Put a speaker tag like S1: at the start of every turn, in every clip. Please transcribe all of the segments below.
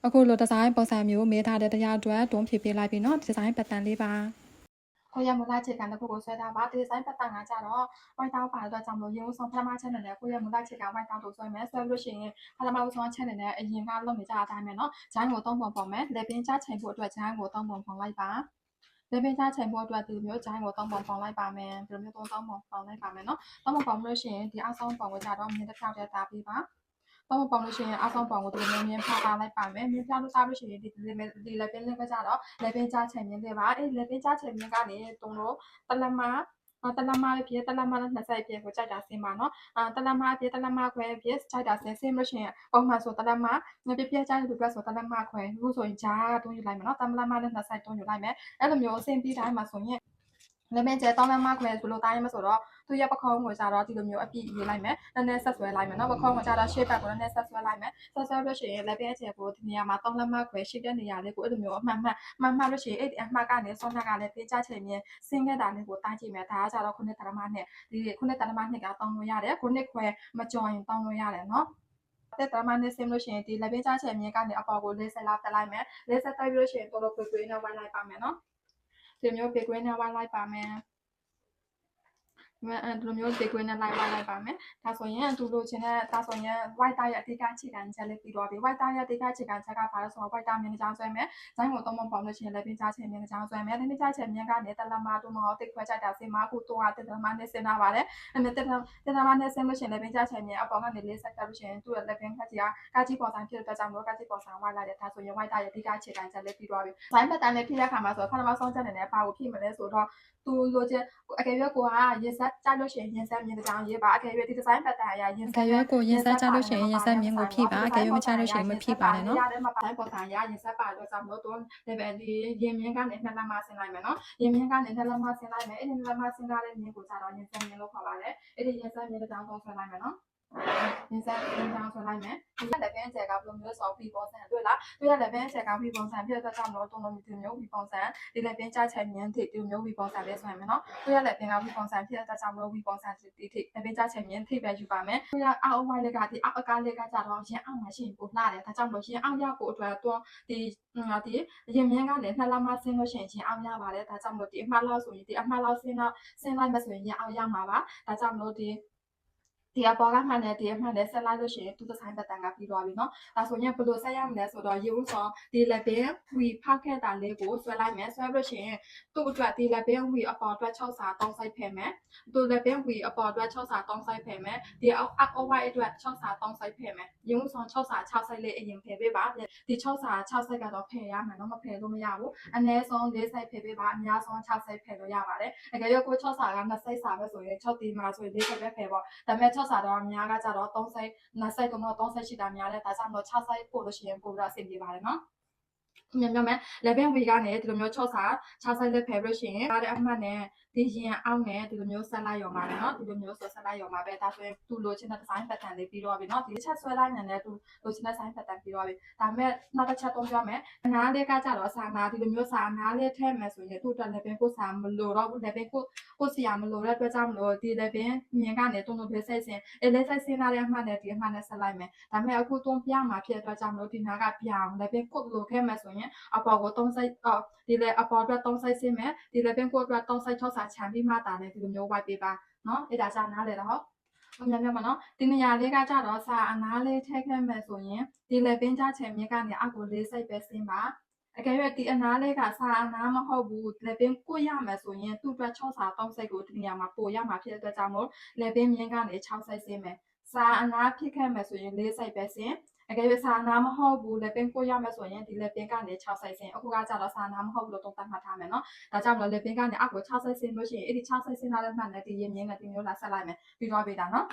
S1: အခုလိုဒီဇိုင်းပုံစံမျိုးမေးထားတဲ့တရားအတွက်တွန်းဖြည့်ပေးလိုက်ပြီเนาะဒီဇိုင်းပတ်တန်လေးပါကိုရမလာချေကန်တခုကိုဆွဲထားပါဒီဇိုင်းပတ်တန်ကကြတော့ white တောက်ပါတော့ကြောင့်မလို့ရေဦးဆုံးပထမချက်နဲ့ကိုရမလာချေကန် white တောက်ကိုဆွဲမယ်ဆွဲလို့ရှိရင်ပထမဆုံးချက်နဲ့အရင်ကလုပ်နေကြအတိုင်းပဲเนาะဂျိုင်းကို3ပုံပုံမယ်လက်ပင်ချချိန်ဖို့အတွက်ဂျိုင်းကို3ပုံပုံလိုက်ပါလက်ပင်ချချိန်ဖို့အတွက်ဒီမျိုးဂျိုင်းကို3ပုံပုံလိုက်ပါမယ်ဒီလိုမျိုး3ပုံပုံလိုက်ပါမယ်เนาะ3ပုံပုံလို့ရှိရင်ဒီအဆုံးပုံကိုကြတော့မြင်းတစ်ဖြောက်တည်းတာပြီးပါတော့ပေါလို့ရှိရင်အဆောင်ပေါကိုဒီလိုမျိုးမြင်းဖောက်ထားလိုက်ပါမယ်မြင်းဖောက်လို့စားလို့ရှိရင်ဒီလက်ပင်လေးပဲကြတော့လက်ပင်ကြားချင်မြင်းလေးပါအဲ့လက်ပင်ကြားချင်မြင်းကနေတုံးလို့တလမလေးဖြစ်တလမနဲ့20ဖြစ်ကိုကြိုက်တာစင်ပါနော်တလမဖြစ်တလမခွဲဖြစ်ကြိုက်တာစင်လို့ရှိရင်ပုံမှန်ဆိုတလမပြပြကြိုက်တဲ့အတွက်ဆိုတလမခွဲအခုဆိုရင်ဂျာတုံးယူလိုက်မယ်နော်တလမနဲ့20တုံးယူလိုက်မယ်အဲ့လိုမျိုးအဆင်ပြေတိုင်းမှာဆိုရင်လက်မကျဲတောင်းလမ်းမခွဲဘလို့တိုင်းမဆိုတော့သူရပခုံးကိုကြတော့ဒီလိုမျိုးအပြည့်ရေးလိုက်မယ်နည်းနည်းဆက်ဆွဲလိုက်မယ်နော်ပခုံးကိုကြတော့ရှေ့ဘက်ကိုနည်းနည်းဆက်ဆွဲလိုက်မယ်ဆက်ဆွဲလို့ရှိရင်လက်ပြဲကျဲကိုဒီနေရာမှာတောင်းလမ်းမခွဲရှိတဲ့နေရာလေးကိုအဲ့လိုမျိုးအမှန်လို့ရှိရင်အဲ့ဒီအမှတ်ကနေစောနာကလည်းပေးချချင်မြင်ဆင်းခဲ့တာလေးကိုတိုင်းကြည့်မယ်ဒါကကြတော့ခုနှစ်တရမနဲ့ဒီခုနှစ်တရမနှစ်ကတောင်းလို့ရတယ်ခုနှစ်ခွဲမကြော်ရင်တောင်းလို့ရတယ်နော်တဲ့တမန်နဲ့ဆင်းလို့ရှိရင်ဒီလက်ပြချချင်မြင်ကနေအပေါ်ကို40လောက်တက်လိုက်မယ်40တက်ပြီးလို့ရှိရင်တော်တော်ပွေနဲ့ဝိုင်းလိုက်ပါမယ်နော်ဒီမျိုးပေကွေးနဲ့ဝိုင်းလိုက်ပါမယ်ဒီလိုမျိုးဒေကွင်းနဲ့လိုက်ပါမယ်ဒါဆိုရင်သူလိုချင်တဲ့ဒါဆိုရင် white ရဲ့အဓိကအခြေခံချက်လေးပြီးတော့ပြီ white ရဲ့အဓိကအခြေခံချက်ကဘာလဲဆိုတော့ white မြင်းကြောင်းဆွဲမယ်ဇိုင်းကိုသုံးပုံလို့ရှိရင်လည်းပြချချင်မြင်းကြောင်းဆွဲမယ်လည်းပြချချင်မြင်းကနေတလမတို့မဟုတ်တိတ်ခွဲကြိုက်တာစင်မအခုတော့တလမနဲ့ဆင်းလာပါတယ်အဲ့မဲ့တလမနဲ့ဆင်းလို့ရှိရင်လည်းပြချချင်မြင်းအပေါ်ကနေလေးဆက်တက်လို့ရှိရင်သူ့ရဲ့လက်ပင်ခက်ကြီးကကာကြီးပေါ်ဆိုင်ဖြစ်တဲ့ကြောင့်လို့ကာကြီးပေါ်ဆိုင်ဝိုင်းလိုက်တယ်ဒါဆိုရင် white ရဲ့အဓိကအခြေခံချက်လေးပြီးတော့ပြီဇိုင်းပတ်တန်းလေးဖြည့်တဲ့အခါမှာဆိုတော့ပထမဆုံးချက်နဲ့ပါကိုဖြည့်မလဲဆိုတော့သူလိုချင်အကယ်၍ကိုကရင်ဆက်ကြလို့ရှိရင်ရင်ဆက်မြင်ကြောင်ရေးပါအကယ်၍ဒီဒီဇိုင်းပတ်တန်အရာရင်ဆက်ရွက်ကိုရင်ဆက်ကြလို့ရှိရင်ရင်ဆက်မြင်ကိုဖြည့်ပါအကယ်၍မချလို့ရှိရင်မဖြည့်ပါနဲ့နော်ရတယ်မှာပိုင်းပေါ်ဆိုင်ရရင်ဆက်ပါတော့ကြောင့်လို့သူ level ဒီရင်မြင်ကနေနှစ်လက်မဆင်းလိုက်မယ်နော်ရင်မြင်ကနေနှစ်လက်မဆင်းလိုက်မယ်အဲ့ဒီနှစ်လက်မဆင်းလာတဲ့မြင်ကိုကြတော့ရင်ဆက်မြင်လို့ခေါ်ပါတယ်အဲ့ဒီရင်ဆက်မြင်ကြောင်တော့ဆွဲလိုက်မယ်နော်ရင်ဆက်မြင်ကြောင်ဆွဲလိုက်မယ်ဒီလက်ပင်ကျဲကဘယ်လိုမျိုးဆော်ပြီးပေါ်ဆန်တွေ့လားတွေ့ရလက်ပင်ကျဲကပြီးပေါ်ဆန်ဖြစ်တဲ့ကြောင့်လို့တုံးလုံးဒီမျိုးပြီးပေါ်ဆန်ဒီလက်ပင်ကျချင်မြင်ဒီမျိုးပြီးပေါ်ဆန်လေးဆွဲမယ်နော်တွေ့ရလက်ပင်ကပြီးပေါ်ဆန်ဖြစ်တဲ့ကြောင့်လို့ပြီးပေါ်ဆန်ဒီလက်ပင်ကျချင်မြင်ထိပဲယူပါမယ်တွေ့ရအောက်ဝိုင်းလေးကဒီအောက်အကားလေးကကြတော့ရင်အောက်မှာရှိရင်ပိုလှတယ်ဒါကြောင့်လို့ရင်အောက်ရောက်ဖို့အတွက်တော့ဒီရင်မြင်ကနေနှစ်လက်မဆင်းလို့ရှိရင်ရင်အောက်ရပါတယ်ဒါကြောင့်လို့ဒီအမှတ်လောက်ဆိုရင်ဒီအမှတ်လောက်ဆင်းလိုက်မှဆိုရင်ရင်အောက်ရမှာပါဒါကြောင့်လို့ဒီအပေါ်ကမှန်တဲ့ဒီအမှန်နဲ့ဆက်လိုက်လို့ရှိရင်သူဒီဇိုင်းပတ်တန်ကပြီးသွားပြီเนาะဒါဆိုရင်ဘယ်လိုဆက်ရမလဲဆိုတော့ရေဦးစောဒီလက်ပင်ဝီဖောက်ခဲ့တာလေးကိုဆွဲလိုက်မယ်ဆွဲလို့ရှိရင်သူ့အတွက်ဒီလက်ပင်ဝီအပေါ်အတွက်6စာ3စိုက်ဖယ်မယ်သူလက်ပင်ဝီအပေါ်အတွက်6စာ3စိုက်ဖယ်မယ်ဒီအောက်ဝိုက်အတွက်6စာ3စိုက်ဖယ်မယ်ရေဦးစော6စာ6စိုက်လေးအရင်ဖယ်ပေးပါဒီ6စာ6စိုက်ကတော့ဖယ်ရမယ်เนาะမဖယ်လို့မရဘူးအနည်းဆုံး4စိုက်ဖယ်ပေးပါအများဆုံး6စိုက်ဖယ်လို့ရပါတယ်အကယ်၍ကို6စာက2စိုက်စာပဲဆိုရင်6တီမှာဆိုရင်4စိုက်ပဲဖယ်ပေါ့ဒါပေမဲ့6စာတော့အများကကြတော့3စိုက်2စိုက်ကတော့3စိုက်ရှိတာများတယ်ဒါကြောင့်တော့6စိုက်ပို့လို့ရှိရင်ပို့ပြီးတော့အဆင်ပြေပါတယ်เนาะမြန်မယ်လက်ပင်ဝီကနေဒီလိုမျိုး6စာ6စိုက်လက်ဖယ်လို့ရှိရင်ဒါတဲ့အမှတ်နဲ့ဒီရင်အောက်နဲ့ဒီလိုမျိုးဆက်လိုက်ရောမှာပဲเนาะဒီလိုမျိုးဆက်လိုက်ရောမှာပဲဒါဆိုရင်သူ့လိုချင်တဲ့ design pattern လေးပြီးတော့ပြီเนาะဒီချက်ဆွဲလိုက်နိုင်တဲ့သူလိုချင်တဲ့ design pattern ပြီးတော့ပြီဒါပေမဲ့နောက်တစ်ချက်သုံးပြောမယ်အနားလေးကကြတော့စာနာဒီလိုမျိုးစာအနားလေးထည့်မယ်ဆိုရင်သူ့အတွက်လက်ပင်ကိုစာမလိုတော့ဘူးလက်ပင်ကိုစီရမလိုတဲ့အတွက်ကြောင့်မလို့ဒီလက်ပင်မြင်ကနေတုံးတုံးလေးစိတ်စင်လေးစိတ်စင်လာတဲ့အမှတ်နဲ့ဒီအမှတ်နဲ့ဆက်လိုက်မယ်ဒါပေမဲ့အခုတုံးပြမှာဖြစ်တဲ့အတွက်ကြောင့်မလို့ဒီနားကပြောင်းလက်ပင်ကိုလိုခဲ့မယ်ဆိုရင်အပေါ်ကို3စိတ်ဒီလေအပေါ်အတွက်3စိတ်ဆင်းမယ်ဒီလက်ပင်ကိုအတွက်3စိတ်6စာချမ်းပြီးမှတာလေဒီလိုမျိုးဝိုက်ပေးပါเนาะအဲ့ဒါကြောင့်နားလေတော့ဟုတ်မြန်မြန်ပါနော်ဒီနေရာလေးကကြတော့စာအနားလေးထည့်ခဲ့မယ်ဆိုရင်ဒီလက်ပင်ကြချင်မြင့်ကနေအောက်ကို4စိတ်ပဲဆင်းပါအကယ်၍ဒီအနားလေးကစာအနားမဟုတ်ဘူးလက်ပင်ကိုရမယ်ဆိုရင်သူ့အတွက်6စာ3စိတ်ကိုဒီနေရာမှာပို့ရမှာဖြစ်တဲ့အတွက်ကြောင့်မို့လက်ပင်မြင့်ကနေ6စိတ်ဆင်းမယ်စာအနားဖြစ်ခဲ့မယ်ဆိုရင်4စိတ်ပဲဆင်းအကယ်၍စာနာမဟုတ်ဘူးလက်ပင်ကိုရမယ်ဆိုရင်ဒီလက်ပင်ကနေ6စိတ်ဆင်းအခုကကြတော့စာနာမဟုတ်ဘူးလို့သုံးသပ်မှတ်ထားမယ်နော်ဒါကြောင့်မလို့လက်ပင်ကနေအောက်ကို6စိတ်ဆင်းလို့ရှိရင်အဲ့ဒီ6စိတ်ဆင်းလာတဲ့မှန်နဲ့ဒီရင်မြင်းနဲ့ဒီမျိုးလာဆက်လိုက်မယ်ပြီးတော့ပေးတာနော်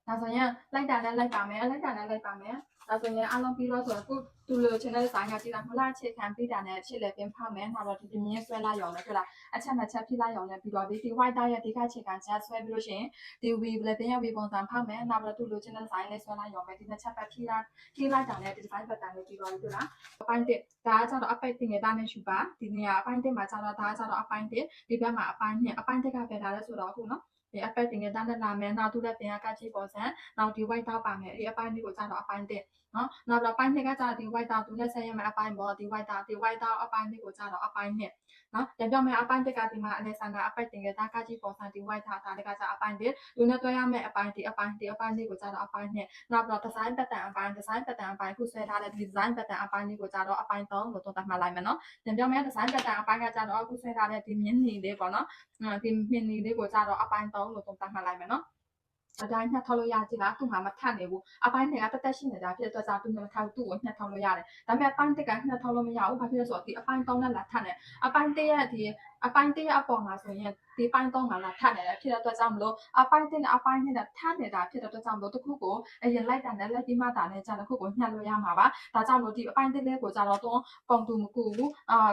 S1: ဒါဆိုရင်လိုက်တာနဲ့လိုက်ပါမယ်လိုက်တာနဲ့လိုက်ပါမယ်ဒါဆိုရင်အားလုံးပြီးတော့ဆိုတော့သူလိုချင်တဲ့ဆိုင်ကကြည့်တာမလားအခြေခံပြီးတာနဲ့ရှေ့လက်ပင်ဖောက်မယ်နောက်တော့ဒီမြင်းဆွဲလိုက်ရောလည်းတွေ့လားအချက်နဲ့ချက်ဖိလိုက်ရောလည်းပြီးတော့ဒီ white ရဲ့ဒီကအခြေခံချက်ဆွဲပြီးလို့ရှိရင်ဒီ weave လက်ပင်ရဲ့ weave ပုံစံဖောက်မယ်နောက်တော့သူလိုချင်တဲ့ဆိုင်လေးဆွဲလိုက်ရောမယ်ဒီနှစ်ချက်ပဲဖိလိုက်တာနဲ့ဒီ design pattern လေးပြီးတော့တွေ့လားအပိုင်း1ဒါကကြတော့အပိုက်တင်နေတာနဲ့ယူပါဒီနေရာအပိုင်း1မှာကြတော့ဒါကကြတော့အပိုင်း1ဒီဘက်မှာအပိုင်း2အပိုင်း1ကပဲဒါလဲဆိုတော့အခုနော် ဒီအပတ်တင်ကတန်းလာမယ်နောက်သူလည်းပြင်ကကြည့်ပေါ်စံနောက်ဒီ white တောက်ပါမယ်ဒီအပိုင်းလေးကိုကြတော့အပိုင်းတက်နော်နောက်တော့ပိုင်းနှစ်ကကြတော့ဒီ white တောက်သူနဲ့ဆက်ရမယ်အပိုင်းပေါ်ဒီ white တောက်အပိုင်းလေးကိုကြတော့အပိုင်းနှစ်နော်ပြန်ပြောမယ်အပိုင်းတက်ကဒီမှာအလဲဆန်တာအပတ်တင်ကတန်းကကြည့်ပေါ်စံဒီ white တောက်ဒါလည်းကကြအပိုင်းတက်လူနဲ့တွဲရမယ်အပိုင်းဒီအပိုင်းလေးကိုကြတော့အပိုင်းနှစ်နောက်တော့ design pattern အပိုင်းခုဆွဲထားတဲ့ design pattern အပိုင်းလေးကိုကြတော့အပိုင်း3လို့သုံးသပ်မှတ်လိုက်မယ်နော်ပြန်ပြောမယ် design pattern အပိုင်းကကြတော့အခုဆွဲထားတဲ့ဒီမြင်းနီလေးပေါ့နော်ဒီမြင်းနီလေးကိုကြတော့အပိုင်း3လို့သုံးသပ်မှတ်လိုက်မယ်နော်အတိုင်းညှက်ထုတ်လို့ရကြည့်လားသူ့မှာမထပ်နေဘူးအပိုင်းတွေကတက်တက်ရှိနေတာဖြစ်တဲ့အတွက်ကြောင့်သူ့မှာမထပ်ဘူးသူ့ကိုညှက်ထုတ်လို့ရတယ်ဒါပေမဲ့အပိုင်းတစ်ကညှက်ထုတ်လို့မရဘူးဘာဖြစ်လဲဆိုတော့ဒီအပိုင်း3နဲ့လာထပ်နေအပိုင်း1ရဲ့ဒီအပိုင်း1ရဲ့အပေါ်မှာဆိုရင်ဒီပိုင်း3မှာလာထပ်နေတယ်ဖြစ်တဲ့အတွက်ကြောင့်မလို့အပိုင်း1နဲ့အပိုင်း2နဲ့ထပ်နေတာဖြစ်တဲ့အတွက်ကြောင့်မလို့တစ်ခုကိုအရင်လိုက်တာနဲ့လက်ပြီးမှတာနဲ့ကြာတစ်ခုကိုညှက်လို့ရမှာပါဒါကြောင့်မလို့ဒီအပိုင်း1လေးကိုကြတော့တွန်းပုံတူမကူဘူး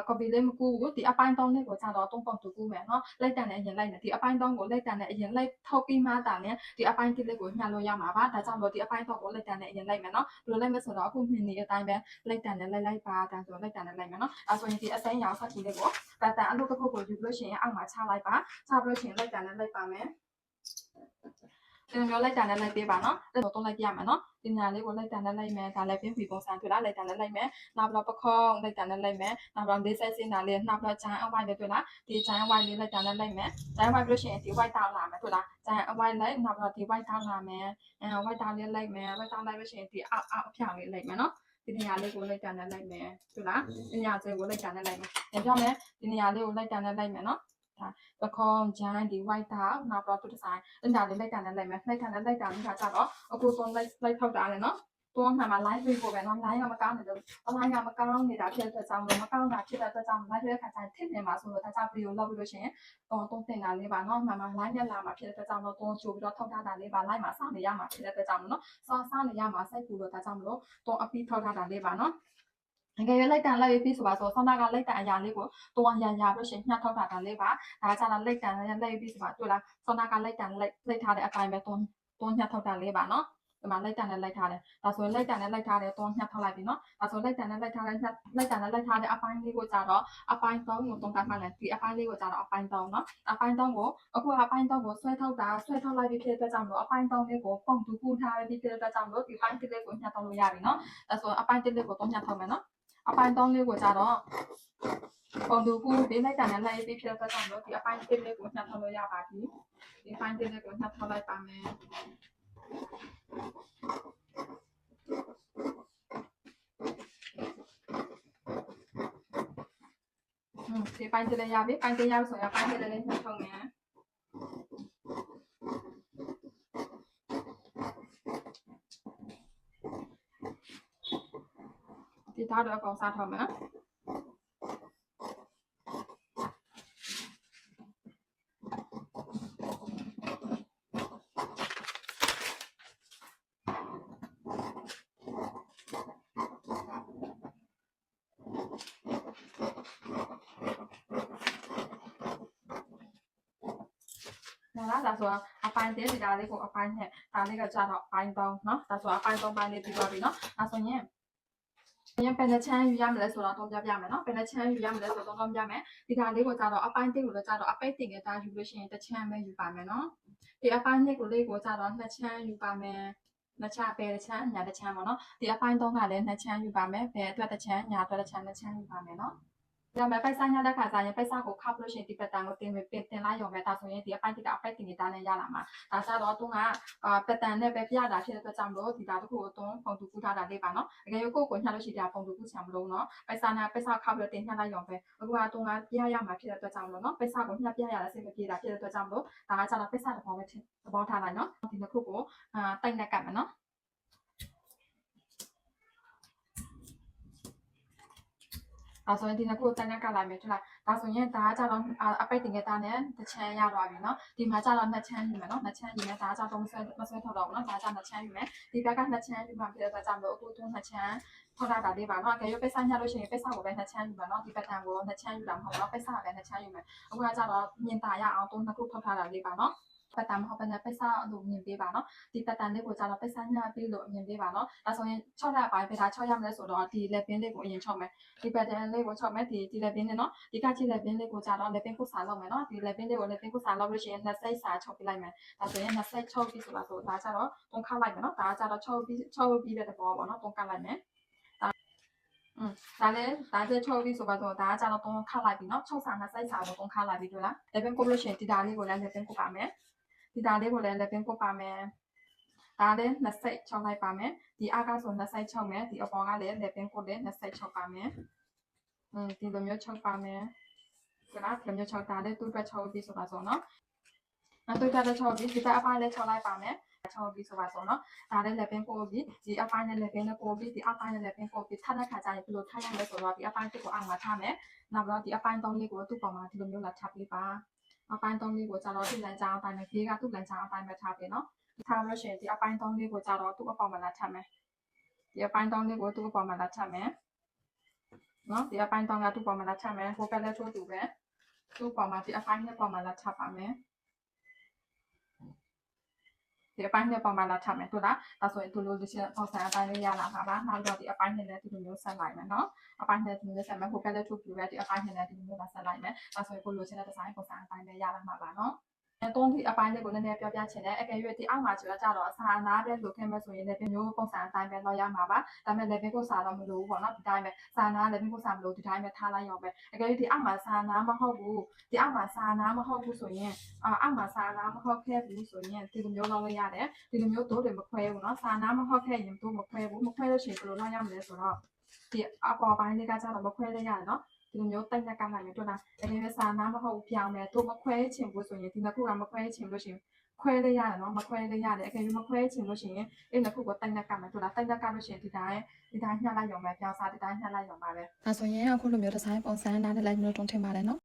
S1: copy လေးမကူဘူးဒီအပိုင်း3လေးကိုကြတော့တွန်းပုံတူကူမယ်နော်လိုက်တာနဲ့အရင်လိုက်နေဒီအပိုင်း3ကိုလိုက်တာနဲ့အရင်လိုက်ထုတ်ပြီးမှတာနဲ့ဒီအပိုင်း1လေးကိုညှက်လို့ရမှာပါဒါကြောင့်မလို့ဒီအပိုင်း3ကိုလိုက်တာနဲ့အရင်လိုက်မယ်နော်ဘယ်လိုလိုက်မလဲဆိုတော့အခုမြင်နေတဲ့အတိုင်းပဲလိုက်တာနဲ့လိုက်ပါဒါဆိုလိုက်တာနဲ့လိုက်မယ်နော်အဲဆိုရင်ဒီအစိမ်းရောင်ဆက်ကြီးလေးကိုပတ်တန်အလုပ်တစ်ခုကိုယူလို့ရှိရင်အောက်မှာချလိုက်ပါချပြီးလို့ရှိရင်လိုက်တာနဲ့လိုက်ပါမယ်ဒီမျိုးလိုက်တာနဲ့လိုက်ပေးပါနော်အဲ့တော့လိုက်ပြရမယ်နော်ဒီညာလေးကိုလိုက်တာနဲ့လိုက်မယ်ဒါလည်းပြင်းပြီးပုံစံတွေ့လားလိုက်တာနဲ့လိုက်မယ်နောက်ပြီးတော့ပခုံးလိုက်တာနဲ့လိုက်မယ်နောက်ပြီးတော့လေးဆက်စင်းတာလေးနောက်ပြီးတော့ဂျိုင်းအဝိုင်းလေးတွေ့လားဒီဂျိုင်းအဝိုင်းလေးလိုက်တာနဲ့လိုက်မယ်ဂျိုင်းအဝိုင်းပြီးလို့ရှိရင်ဒီ white တောက်လာမယ်တွေ့လားဂျိုင်းအဝိုင်းလိုက်နောက်ပြီးတော့ဒီ white တောက်လာမယ်white တောက်လေးလိုက်မယ် white တောက်လိုက်လို့ရှိရင်ဒီအောက်အဖြောင်လေးလိုက်မယ်နော်ဒီနေရာလေးကိုလိုက်တာနဲ့လိုက်မယ်တွေ့လားဒီနေရာကျကိုလိုက်တာနဲ့လိုက်မယ်ပြန်ပြောမယ်ဒီနေရာလေးကိုလိုက်တာနဲ့လိုက်မယ်နော်ပခုံးဂျိုင်းဒီ white တောက်နောက်ပြီးတော့သူဒီဇိုင်းအဲ့ဒါလေးလိုက်တာနဲ့လိုက်မယ်လိုက်တာနဲ့လိုက်တာမျိုးကြတော့အခုဆုံးလိုက်ထောက်တာလေနော်တွန်းမှာ live ပေးဖို့ပဲနော် live ကမကောင်းနေလို့ online ကမကောင်းနေတာဖြစ်တဲ့အတွက်ကြောင့်မကောင်းတာဖြစ်တဲ့အတွက်ကြောင့် live ရဲ့ခါကျရင်ထစ်နေမှာဆိုတော့ဒါကြောင့် video လုပ်ပြီးလို့ရှိရင်တွန်းတင်တာလေးပါနော်မှန် live နဲ့လာမှာဖြစ်တဲ့အတွက်ကြောင့်တွန်းချိုးပြီးတော့ထောက်ထားတာလေးပါ live မှာစောင့်နေရမှာဖြစ်တဲ့အတွက်ကြောင့်နော်စောင့်နေရမှာစိတ်ပူလို့ဒါကြောင့်မလို့တွန်းအပြီးထောက်ထားတာလေးပါနော်ငယ်ရွယ်လိုက်တန်လိုက်ပြီးဆိုပါဆိုဆောင်းနာကလိုက်တန်အရာလေးကိုတွန်းရလို့ရှိရင်ညှက်ထောက်တာလေးပါဒါကြတော့လိုက်တန်လိုက်ပြီးဆိုပါတွေ့လားဆောင်းနာကလိုက်တန်လိုက်ထားတဲ့အတိုင်းပဲတွန်းညှက်ထောက်တာလေးပါနော်ဒီမှာလိုက်တန်နဲ့လိုက်ထားတယ်ဒါဆိုရင်လိုက်တန်နဲ့လိုက်ထားတယ်တွန်းညှက်ထောက်လိုက်ပြီနော်ဒါဆိုလိုက်တန်နဲ့လိုက်ထားတဲ့အပိုင်းလေးကိုကြတော့အပိုင်း3ကိုတွန်းကမှလည်းဒီအပိုင်းလေးကိုကြတော့အပိုင်း3နော်အပိုင်း3ကိုအခုအပိုင်း3ကိုဆွဲထောက်လိုက်ပြီးဖြစ်တဲ့အတွက်ကြောင့်လို့အပိုင်း3လေးကိုပုံတူကူထားပြီးဖြစ်တဲ့အတွက်ကြောင့်လို့ဒီပိုင်း1လေးကိုညှက်ထောက်လို့ရပြီနော်ဒါဆိုအပိုင်း1လေးကိုတွန်းညှက်ထောက်မယ်နော်အပိုင်း3လေးကိုကြတော့ပုံတူကူပေးလိုက်တာနဲ့လိုက်ပြီးဖြစ်တဲ့အတွက်ကြောင့်လို့ဒီအပိုင်း1လေးကိုညှက်ထောက်လို့ရပါပြီဒီအပိုင်း1လေးကိုညှက်ထောက်လိုက်ပါမယ်ဒီပိုင်း1လေးရပြီပိုင်း1ရဆိုရင်ပိုင်း1လေးညှက်ထောက်မယ်ဒီသားတော့အကောင်စားထောက်မယ်နော်ဒါဆိုအပိုင်း1ဒီဒါလေးကိုအပိုင်း2ဒါလေးကကြတော့အပိုင်း3เนาะဒါဆိုအပိုင်း3ပိုင်းလေးပြီးသွားပြီเนาะဒါဆိုရင်ဘယ်နှချမ်းယူရမလဲဆိုတော့တော့ပြမယ်เนาะဘယ်နှချမ်းယူရမလဲဆိုတော့တော့ပြမယ်ဒီဒါလေးကိုကြတော့အပိုင်း1ကိုလည်းကြတော့အပိတ်တင်ကဒါယူလို့ရှိရင်တစ်ချမ်းပဲယူပါမယ်เนาะဒီအပိုင်း2ကိုလေးကိုကြတော့2ချမ်းယူပါမယ်နှစ်ချပဲတစ်ချမ်းညာတစ်ချမ်းပေါ့เนาะဒီအပိုင်း3ကလည်း2ချမ်းယူပါမယ်ဘယ်အတွက်တစ်ချမ်းညာအတွက်တစ်ချမ်း2ချမ်းယူပါမယ်เนาะဒါပေမဲ့ပိုက်ဆိုင်ရတဲ့ခါကျရင်ပိုက်ဆကိုခောက်လို့ရှိရင်ဒီပတ်တန်ကိုတင်လိုက်ရုံပဲဒါဆိုရင်ဒီအပိုင်းတစ်ကအပိုက်တင်နေတာနဲ့ရလာမှာဒါကြတော့သူကပတ်တန်နဲ့ပဲပြတာဖြစ်တဲ့အတွက်ကြောင့်လို့ဒီဒါတစ်ခုကိုတွန်းပုံတူကူထားတာလေးပါနော်အကယ်၍ကိုညှက်လို့ရှိတာပုံတူကူချင်မလို့နော်ပိုက်ဆခောက်ပြီးတင်ညှက်လိုက်ရုံပဲအခုကသူကပြရမှာဖြစ်တဲ့အတွက်ကြောင့်လို့နော်ပိုက်ဆကိုညှက်ပြရတာစိတ်မပြေတာဖြစ်တဲ့အတွက်ကြောင့်လို့ဒါကကြတော့ပိုက်ဆသဘောပဲသဘောထားလိုက်နော်ဒီတစ်ခုကိုတိုက်နဲ့ကတ်မယ်နော်ဒါဆိုရင်ဒီနှစ်ခုတန်းကလာမယ်ထလားဒါဆိုရင်ဒါကကြတော့အပိတ်တင်ကတာနဲ့တစ်ချမ်းရသွားပြီเนาะဒီမှာကြတော့နှစ်ချမ်းယူမယ်เนาะနှစ်ချမ်းယူမယ်ဒါကကြတော့မဆွဲထုတ်တော့ဘူးเนาะဒါကကြနှစ်ချမ်းယူမယ်ဒီဘက်ကနှစ်ချမ်းယူမှဖြစ်တဲ့အတွက်ကြောင့်လို့အခုသူနှစ်ချမ်းထောက်တာလေးပါเนาะအကယ်၍ပိတ်ဆိုင်ရလို့ရှိရင်ပိတ်ဆိုင်ကိုပဲနှစ်ချမ်းယူမယ်เนาะဒီဘက်တန်ကိုနှစ်ချမ်းယူတာမဟုတ်တော့ပိတ်ဆိုင်ကလည်းနှစ်ချမ်းယူမယ်အခုကကြတော့မြင်တာရအောင်သူနှစ်ခုထောက်ထားတာလေးပါเนาะ ပတ်တန်မဟုတ်ဘဲနဲ့ပိတ်စားလို့မြင်ပေးပါနော်ဒီပတ်တန်လေးကိုကြတော့ပိတ်စားညှပ်ပြီးလို့မြင်ပေးပါနော်ဒါဆိုရင်6ရက်ပိုင်းပဲဒါ6ရက်မလဲဆိုတော့ဒီလက်ပင်းလေးကိုအရင်ချုပ်မယ်ဒီပတ်တန်လေးကိုချုပ်မယ်ဒီလက်ပင်းနဲ့နော်ဒီကချီလက်ပင်းလေးကိုကြတော့လက်ပင်းကိုစားလုပ်မယ်နော်ဒီလက်ပင်းလေးကိုလက်ပင်းကိုစားလုပ်လို့ရှိရင်နှစ်စိတ်စားချုပ်ပြလိုက်မယ်ဒါဆိုရင်နှစ်စိတ်ချုပ်ပြီးဆိုတော့ဒါကြတော့တုံးခလိုက်မယ်နော်ဒါကြတော့ချုပ်ပြီးတဲ့သဘောပေါ့နော်တုံးခလိုက်မယ်ဒါလည်းဒါကျချုပ်ပြီးဆိုတော့ဒါကကြတော့တုံးခလိုက်ပြီနော်ချုပ်စာနှစ်စိတ်စားကိုတုံးခလိုက်ပြီတွေ့လားလက်ပင်းကိုလို့ရှိရင်ဒီဒါလေးကိုလည်းလက်ပင်းကိုပါမယ်ဒီဒါလေးကိုလည်းလက်ပင်းကိုပါမယ်ဒါလည်းနှစ်စိတ်ချုပ်လိုက်ပါမယ်ဒီအကဆိုနှစ်စိတ်ချုပ်မယ်ဒီအပေါ်ကလည်းလက်ပင်းကိုလည်းနှစ်စိတ်ချုပ်ပါမယ်ဒီလိုမျိုးချုပ်ပါမယ်ဒီလားဒီလိုမျိုးချုပ်တာလည်းသူ့အတွက်ချုပ်ပြီးဆိုတော့နော်သူ့အတွက်ချုပ်ပြီးဒီဘက်အပိုင်းလည်းချုပ်လိုက်ပါမယ်ချုပ်ပြီးဆိုပါဆိုနော်ဒါလည်းလက်ပင်းကိုပြီးဒီအပိုင်းနဲ့လက်ပင်းနဲ့ကိုပြီးဒီအပိုင်းနဲ့လက်ပင်းကိုပြီးထပ်တဲ့ခါကျရင်ဘယ်လိုထပ်ရလဲဆိုတော့ဒီအပိုင်းတစ်ကိုအောင်မှာထားမယ်နောက်တော့ဒီအပိုင်းသုံးလေးကိုသူ့ပေါ်မှာဒီလိုမျိုးလာထပ်ပေးပါအပိုင်းသုံးလေးကိုကျတော့သူ့လမ်းကြောင်းအတိုင်းပဲဒီကသူ့လမ်းကြောင်းအတိုင်းပဲထားပေးနော်ထားလို့ရှိရင်ဒီအပိုင်းသုံးလေးကိုကျတော့သူ့အပေါ်မှာလာထပ်မယ်ဒီအပိုင်းသုံးလေးကိုသူ့အပေါ်မှာလာထပ်မယ်နော်ဒီအပိုင်းသုံးကသူ့ပေါ်မှာလာထပ်မယ်ဟိုဘက်လည်းထိုးတူပဲသူ့ပေါ်မှာဒီအပိုင်းနဲ့ပေါ်မှာလာထပ်ပါမယ်ဒီအပိုင်းနဲ့ပေါ်မှာလာထပ်မယ်တို့လားဒါဆိုရင်သူလိုလိုချင်ပုံစံအတိုင်းလေးရလာမှာပါနောက်တော့ဒီအပိုင်းနဲ့လည်းဒီလိုမျိုးဆက်လိုက်မယ်နော်အပိုင်းနဲ့ဒီလိုမျိုးဆက်မယ်ဟိုဘက်လည်းထိုးတူပဲဒီအပိုင်းနဲ့လည်းဒီလိုမျိုးလာဆက်လိုက်မယ်ဒါဆိုရင်ကိုလိုချင်တဲ့ဒီဇိုင်းပုံစံအတိုင်းပဲရလာမှာပါနော်တုံးဒီအပိုင်းလေးကိုနည်းနည်းပြောပြချင်တယ်အကယ်၍ဒီအောက်မှာကျတော့အစာအနာပဲလိုခဲ့မဲ့ဆိုရင်လည်းမျိုးပုံစံအတိုင်းပဲလောက်ရမှာပါဒါပေမဲ့လည်းဘင်းကိုစားတော့မလို့ဘူးပေါ့နော်ဒီတိုင်းပဲစာနာလည်းဘင်းကိုစားမလို့ဒီတိုင်းပဲထားလိုက်ရောပဲအကယ်၍ဒီအောက်မှာစာနာမဟုတ်ဘူးဒီအောက်မှာစာနာမဟုတ်ဘူးဆိုရင်အောက်မှာစာနာမဟုတ်ခဲ့ဘူးဆိုရင်ဒီလိုမျိုးလောက်လို့ရတယ်ဒီလိုမျိုးတိုးတွေမခွဲဘူးနော်စာနာမဟုတ်ခဲ့ရင်တိုးမခွဲဘူးမခွဲလို့ရှိရင်ဘယ်လိုလောက်ရမလဲဆိုတော့ဒီအပေါ်ပိုင်းလေးကကျတော့မခွဲလို့ရတယ်နော်ဒီလိုမျိုးတိုက်လက်ကနိုင်မယ်တွေ့လားအဲ့ဒီစာနာမဟုတ်ပြောင်းမယ်တို့မခွဲချင်ဘူးဆိုရင်ဒီနှစ်ခုကမခွဲချင်လို့ရှိရင်ခွဲလေးရတယ်နော်မခွဲလေးရတယ်အကယ်၍မခွဲချင်လို့ရှိရင်အဲ့နှစ်ခုကိုတိုက်လက်ကမယ်တွေ့လားတိုက်လက်ကလို့ရှိရင်ဒီတိုင်းညှပ်လိုက်ရုံပဲပြောင်းစားဒီတိုင်းညှပ်လိုက်ရုံပါပဲဒါဆိုရင်အခုလိုမျိုးဒီဇိုင်းပုံစံနားနဲ့လိုက်မျိုးတုံးထင်ပါတယ်နော်